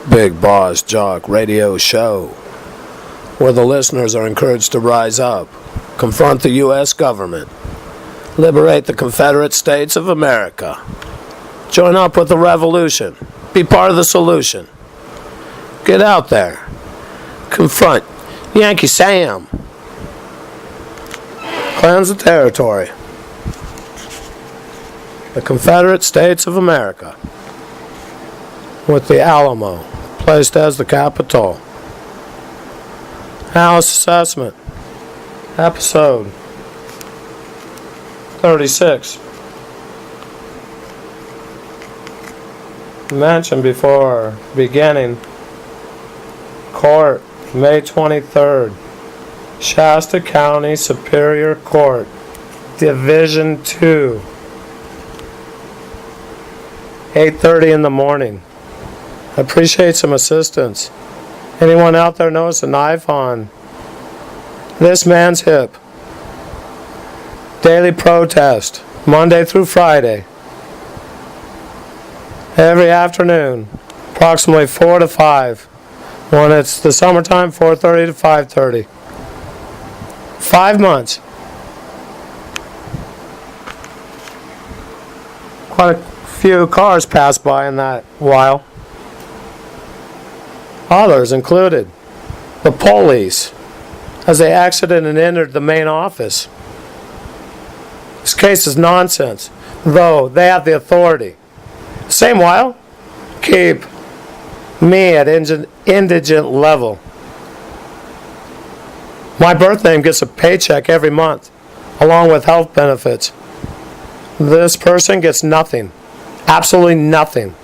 Big Boss Jock radio show, where the listeners are encouraged to rise up, confront the U.S. government, liberate the Confederate States of America, join up with the revolution, be part of the solution. Get out there, confront Yankee Sam, cleanse the territory. The Confederate States of America, with the Alamo placed as the capital. House Assessment, episode 36. Mentioned before beginning. Court, May 23rd. Shasta County Superior Court, Division 2. 8:30 in the morning. I appreciate some assistance. Anyone out there notice a knife on this man's hip? Daily protest, Monday through Friday. Every afternoon, approximately 4 to 5. When it's the summertime, 4:30 to 5:30. 5 months. Quite a few cars passed by in that while. Others included the police as they exited and entered the main office. This case is nonsense, though they have the authority. Same while, keep me at indigent level. My birth name gets a paycheck every month, along with health benefits. This person gets nothing, absolutely nothing.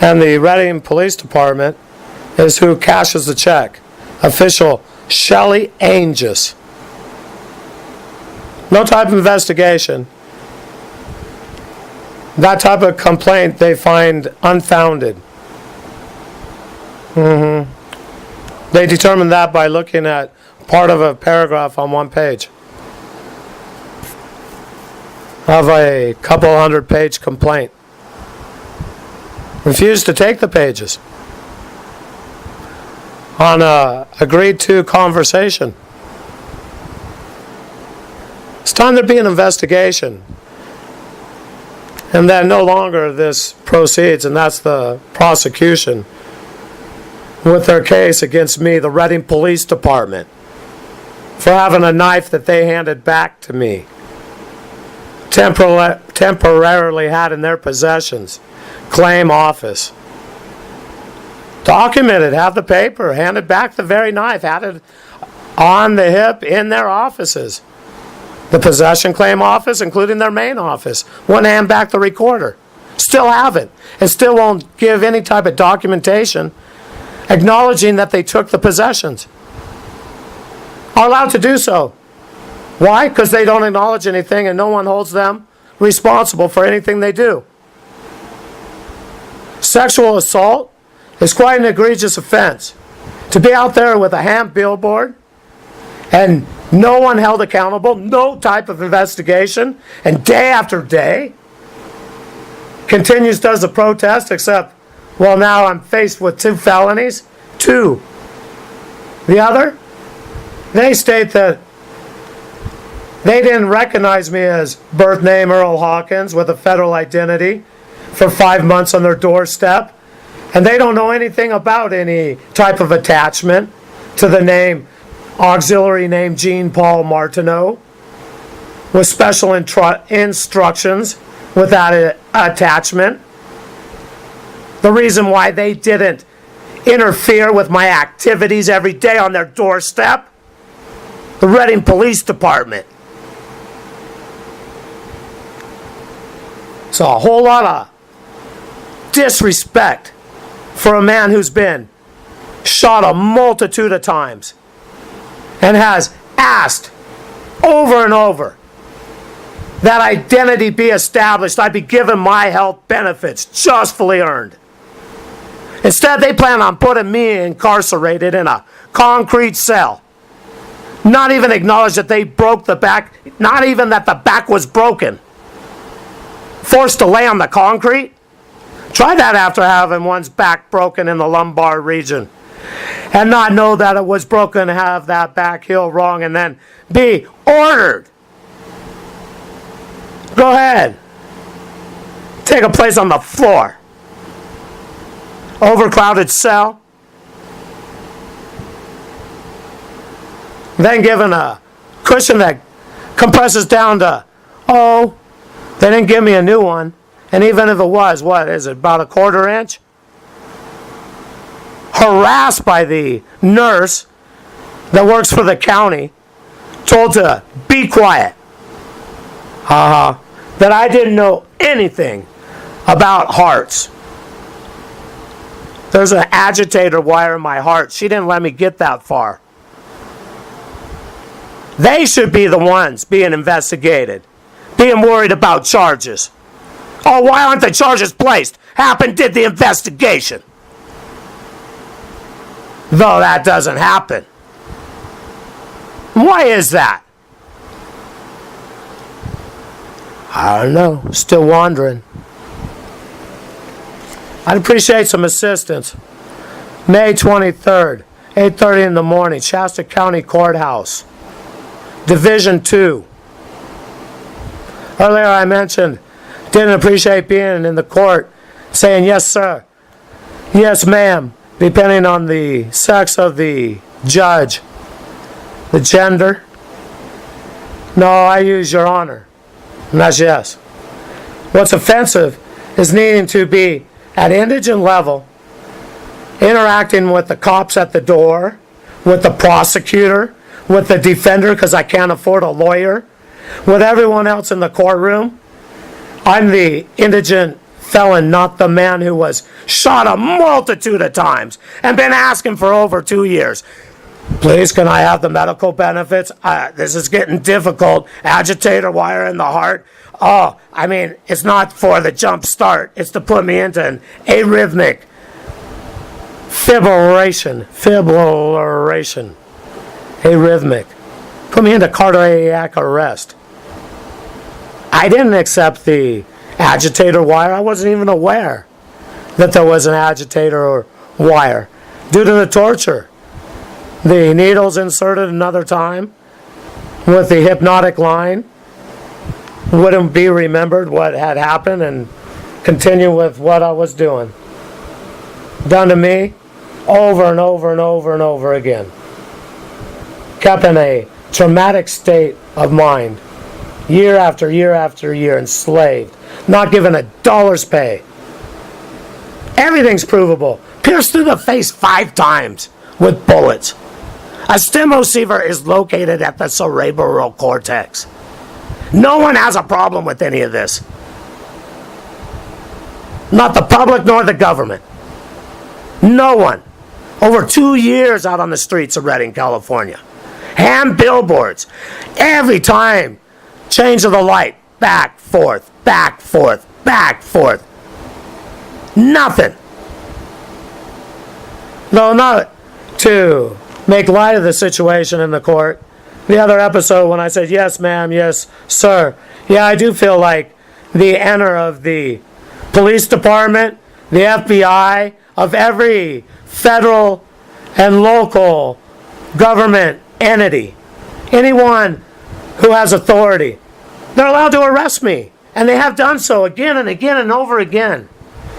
And the Reading Police Department is who cashes the check. Official Shelley Angus. No type of investigation. That type of complaint they find unfounded. They determine that by looking at part of a paragraph on one page of a couple 100-page complaint. Refused to take the pages on a agreed-to conversation. It's time there be an investigation. And then no longer this proceeds, and that's the prosecution with their case against me, the Reading Police Department, for having a knife that they handed back to me, temporarily had in their possessions. Claim office. Documented, have the paper, handed back the very knife, had it on the hip in their offices. The possession claim office, including their main office. Wouldn't hand back the recorder. Still haven't. And still won't give any type of documentation acknowledging that they took the possessions. Are allowed to do so. Why? Because they don't acknowledge anything and no one holds them responsible for anything they do. Sexual assault is quite an egregious offense. To be out there with a ham billboard and no one held accountable, no type of investigation, and day after day continues, does the protest, except, well, now I'm faced with 2 felonies. 2. The other, they state that they didn't recognize me as birth name Earl Hawkins with a federal identity for 5 months on their doorstep, and they don't know anything about any type of attachment to the name, auxiliary name Jean Paul Martineau, with special instructions with that attachment. The reason why they didn't interfere with my activities every day on their doorstep, the Reading Police Department. It's a whole lot of disrespect for a man who's been shot a multitude of times and has asked over and over that identity be established, I be given my health benefits justly earned. Instead, they plan on putting me incarcerated in a concrete cell. Not even acknowledge that they broke the back, not even that the back was broken. Forced to lay on the concrete. Try that after having one's back broken in the lumbar region. And not know that it was broken, have that back heel wrong, and then be ordered. Go ahead. Take a place on the floor. Overcrowded cell. Then given a cushion that compresses down to, oh, they didn't give me a new one. And even if it was, what is it, about a 1/4 inch? Harassed by the nurse that works for the county, told to be quiet. That I didn't know anything about hearts. There's an agitator wire in my heart. She didn't let me get that far. They should be the ones being investigated, being worried about charges. Oh, why aren't the charges placed? Happened did the investigation. Though that doesn't happen. Why is that? I don't know. Still wondering. I'd appreciate some assistance. May 23rd, 8:30 in the morning, Shasta County Courthouse, Division 2. Earlier I mentioned, didn't appreciate being in the court, saying yes sir, yes ma'am, depending on the sex of the judge, the gender. No, I use your honor, and that's yes. What's offensive is needing to be at indigent level, interacting with the cops at the door, with the prosecutor, with the defender because I can't afford a lawyer, with everyone else in the courtroom. I'm the indigent felon, not the man who was shot a multitude of times and been asking for over 2 years. Please, can I have the medical benefits? This is getting difficult. Agitator wire in the heart. Oh, I mean, it's not for the jump start. It's to put me into an arrhythmic fibrillation. Arrhythmic. Put me into cardiac arrest. I didn't accept the agitator wire. I wasn't even aware that there was an agitator or wire due to the torture. The needles inserted another time with the hypnotic line. Wouldn't be remembered what had happened and continue with what I was doing. Done to me over and over and over and over again. Kept in a traumatic state of mind. Year after year after year, enslaved. Not given a dollar's pay. Everything's provable. Pierced through the face 5 times with bullets. A stem receiver is located at the cerebral cortex. No one has a problem with any of this. Not the public nor the government. No one. Over 2 years out on the streets of Redding, California. Hand billboards. Every time. Change of the light. Back, forth, back, forth, back, forth. Nothing. No, not to make light of the situation in the court. The other episode when I said, yes, ma'am, yes, sir. Yeah, I do feel like the enter of the police department, the FBI, of every federal and local government entity. Anyone who has authority. They're allowed to arrest me. And they have done so again and again and over again.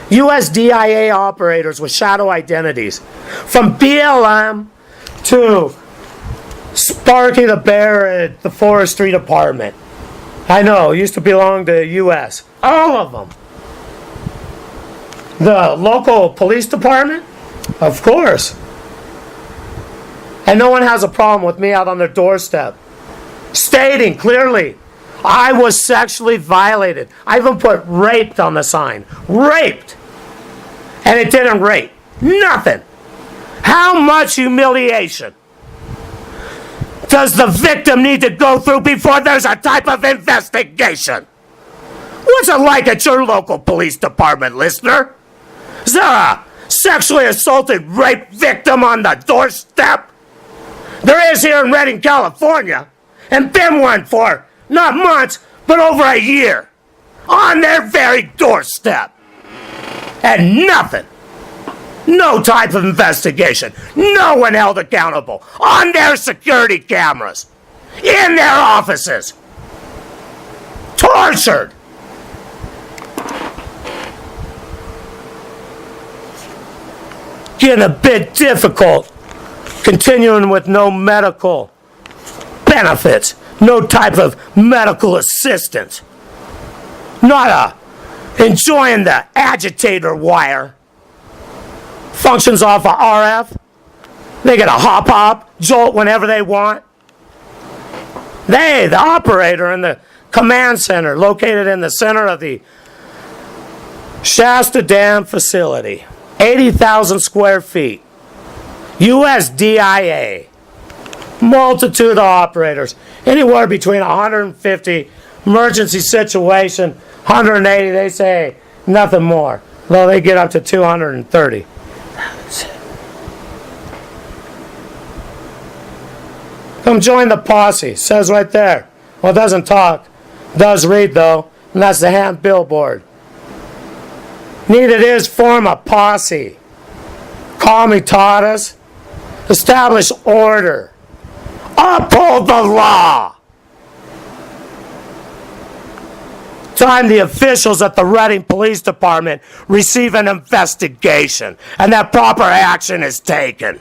USDIA operators with shadow identities. From BLM to Sparky the Bear at the Forestry Department. I know, used to belong to US. All of them. The local police department? Of course. And no one has a problem with me out on their doorstep. Stating clearly, I was sexually violated. I even put raped on the sign. Raped. And it didn't rape. Nothing. How much humiliation does the victim need to go through before there's a type of investigation? What's it like at your local police department, listener? Is there a sexually assaulted rape victim on the doorstep? There is here in Redding, California, and been one for not months, but over a year, on their very doorstep. And nothing. No type of investigation. No one held accountable. On their security cameras. In their offices. Tortured. Getting a bit difficult. Continuing with no medical benefits. No type of medical assistance. Not enjoying the agitator wire. Functions off of RF. They get a hop, jolt whenever they want. They, the operator in the command center, located in the center of the Shasta Dam facility, 80,000 square feet, USDIA, multitude of operators, anywhere between 150, emergency situation, 180, they say nothing more, though they get up to 230. Come join the posse, says right there. Well, it doesn't talk, does read though, and that's the hand billboard. Need it is form a posse. Comitatus. Establish order. Uphold the law. Time the officials at the Reading Police Department receive an investigation and that proper action is taken.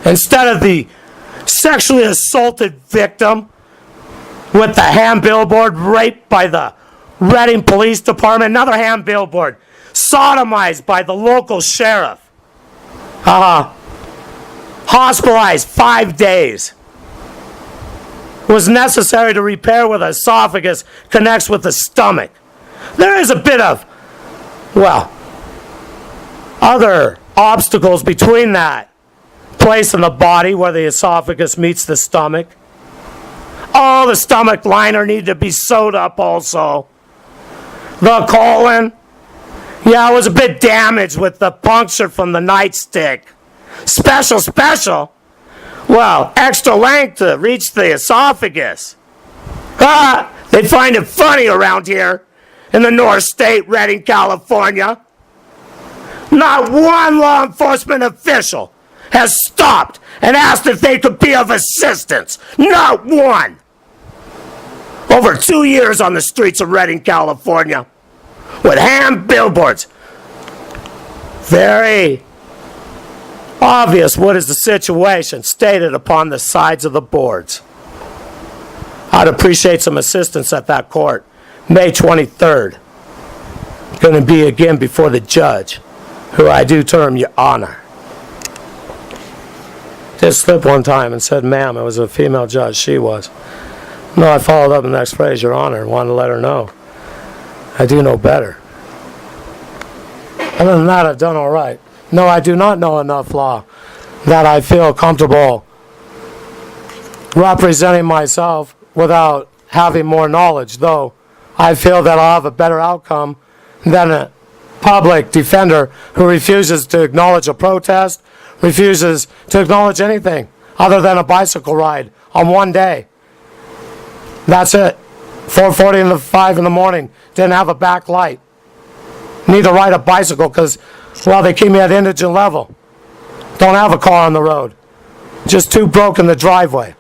Instead of the sexually assaulted victim with the hand billboard raped by the Reading Police Department, another hand billboard sodomized by the local sheriff. Hospitalized 5 days. Was necessary to repair with esophagus connects with the stomach. There is a bit of, well, other obstacles between that place in the body where the esophagus meets the stomach. Oh, the stomach liner needed to be sewed up also. The colon, yeah, it was a bit damaged with the puncture from the nightstick. Special. Well, extra length to reach the esophagus. They find it funny around here in the North State, Redding, California. Not one law enforcement official has stopped and asked if they could be of assistance. Not one. Over 2 years on the streets of Redding, California, with hand billboards. Very obvious what is the situation stated upon the sides of the boards. I'd appreciate some assistance at that court. May 23rd. Going to be again before the judge, who I do term Your Honor. Just slipped one time and said, ma'am, it was a female judge. She was. No, I followed up in the next phrase, Your Honor, and wanted to let her know. I do know better. Other than that, I've done all right. No, I do not know enough law that I feel comfortable representing myself without having more knowledge, though I feel that I'll have a better outcome than a public defender who refuses to acknowledge a protest, refuses to acknowledge anything other than a bicycle ride on one day. That's it. 4:40 and 5 in the morning. Didn't have a back light. Need to ride a bicycle because, well, they keep me at indigent level. Don't have a car on the road. Just too broke in the driveway.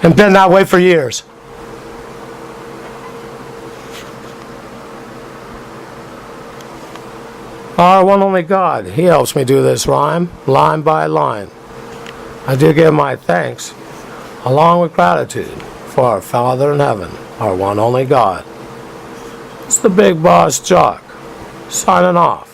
And been that way for years. Our one only God. He helps me do this rhyme, line by line. I do give my thanks, along with gratitude, for our Father in heaven, our one only God. It's the Big Boss Jock, signing off.